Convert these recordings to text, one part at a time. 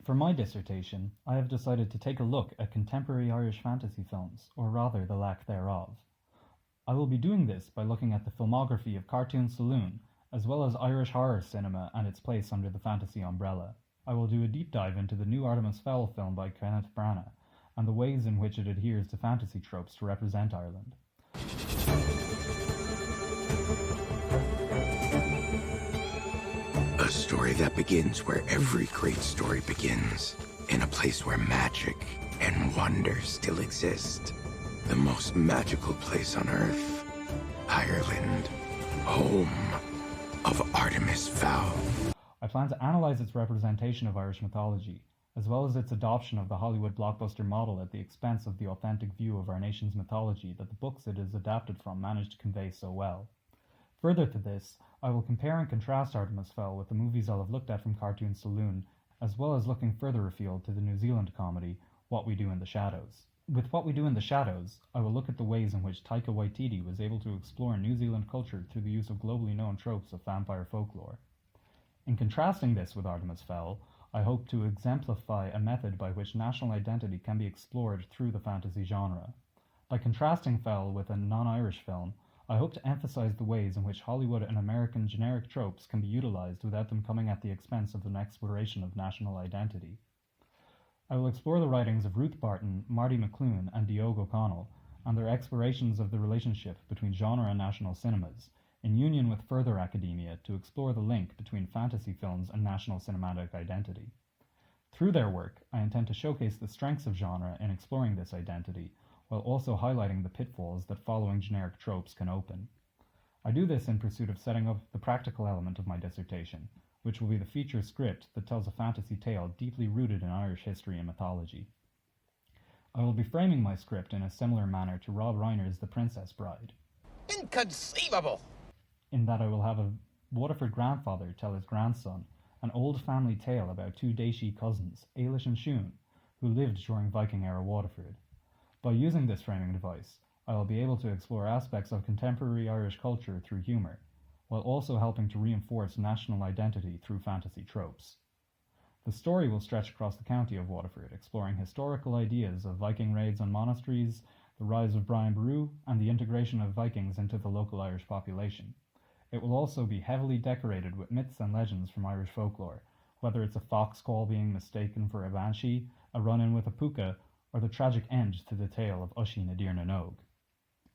For my dissertation, I have decided to take a look at contemporary Irish fantasy films, or rather the lack thereof. I will be doing this by looking at the filmography of Cartoon Saloon, as well as Irish horror cinema and its place under the fantasy umbrella. I will do a deep dive into the new Artemis Fowl film by Kenneth Branagh, and the ways in which it adheres to fantasy tropes to represent Ireland. A story that begins where every great story begins, in a place where magic and wonder still exist. The most magical place on earth, Ireland, home of Artemis Fowl. I plan to analyze its representation of Irish mythology, as well as its adoption of the Hollywood blockbuster model at the expense of the authentic view of our nation's mythology that the books it is adapted from managed to convey so well. Further to this, I will compare and contrast Artemis Fowl with the movies I'll have looked at from Cartoon Saloon, as well as looking further afield to the New Zealand comedy, What We Do in the Shadows. With What We Do in the Shadows, I will look at the ways in which Taika Waititi was able to explore New Zealand culture through the use of globally known tropes of vampire folklore. In contrasting this with Artemis Fowl, I hope to exemplify a method by which national identity can be explored through the fantasy genre. By contrasting Fowl with a non-Irish film, I hope to emphasize the ways in which Hollywood and American generic tropes can be utilized without them coming at the expense of an exploration of national identity. I will explore the writings of Ruth Barton, Marty McLuhan, and Diogo O'Connell, and their explorations of the relationship between genre and national cinemas, in union with further academia to explore the link between fantasy films and national cinematic identity. Through their work, I intend to showcase the strengths of genre in exploring this identity, while also highlighting the pitfalls that following generic tropes can open. I do this in pursuit of setting up the practical element of my dissertation, which will be the feature script that tells a fantasy tale deeply rooted in Irish history and mythology. I will be framing my script in a similar manner to Rob Reiner's The Princess Bride. Inconceivable! In that I will have a Waterford grandfather tell his grandson an old family tale about two Déisi cousins, Ailish and Siún, who lived during Viking-era Waterford. By using this framing device, I will be able to explore aspects of contemporary Irish culture through humour, while also helping to reinforce national identity through fantasy tropes. The story will stretch across the county of Waterford, exploring historical ideas of Viking raids on monasteries, the rise of Brian Boru, and the integration of Vikings into the local Irish population. It will also be heavily decorated with myths and legends from Irish folklore, whether it's a fox call being mistaken for a banshee, a run-in with a puka, or the tragic end to the tale of Uiscí na Dír na Nóg.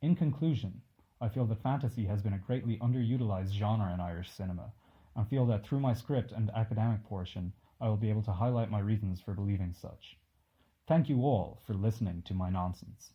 In conclusion, I feel that fantasy has been a greatly underutilized genre in Irish cinema, and feel that through my script and academic portion, I will be able to highlight my reasons for believing such. Thank you all for listening to my nonsense.